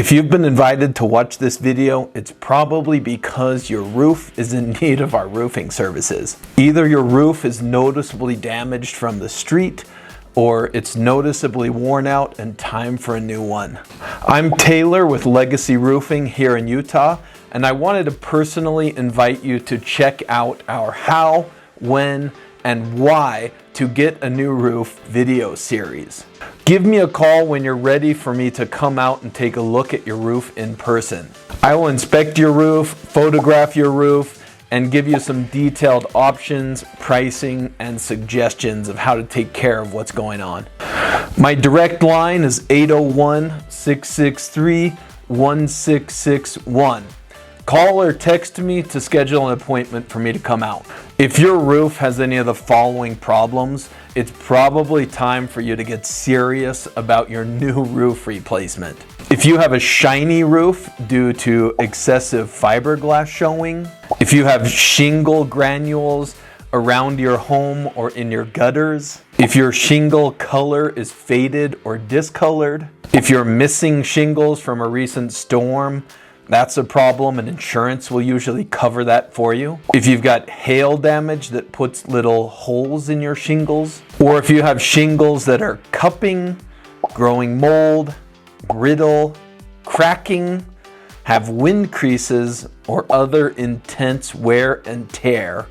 If you've been invited to watch this video, it's probably because your roof is in need of our roofing services. Either your roof is noticeably damaged from the street, or it's noticeably worn out and time for a new one. I'm Taylor with Legacy Roofing here in Utah, and I wanted to personally invite you to check out our how, when, and why to get a new roof video series. Give me a call when you're ready for me to come out and take a look at your roof in person. I will inspect your roof, photograph your roof, and give you some detailed options, pricing, and suggestions of how to take care of what's going on. My direct line is 801-663-1661. Call or text me to schedule an appointment for me to come out. If your roof has any of the following problems, it's probably time for you to get serious about your new roof replacement. If you have a shiny roof due to excessive fiberglass showing, if you have shingle granules around your home or in your gutters, if your shingle color is faded or discolored, if you're missing shingles from a recent storm, that's a problem, and insurance will usually cover that for you. If you've got hail damage that puts little holes in your shingles, or if you have shingles that are cupping, growing mold, brittle, cracking, have wind creases, or other intense wear and tear,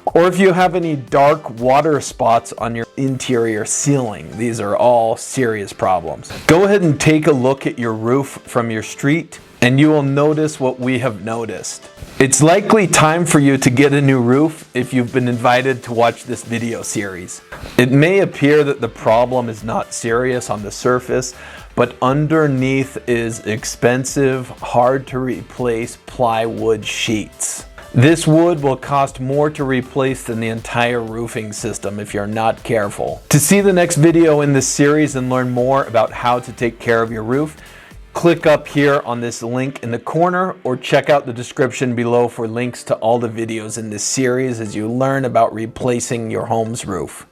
or if you have any dark water spots on your interior ceiling, these are all serious problems. Go ahead and take a look at your roof from your street, and you will notice what we have noticed. It's likely time for you to get a new roof if you've been invited to watch this video series. It may appear that the problem is not serious on the surface, but underneath is expensive, hard to replace plywood sheets. This wood will cost more to replace than the entire roofing system if you're not careful. To see the next video in this series and learn more about how to take care of your roof, click up here on this link in the corner, or check out the description below for links to all the videos in this series as you learn about replacing your home's roof.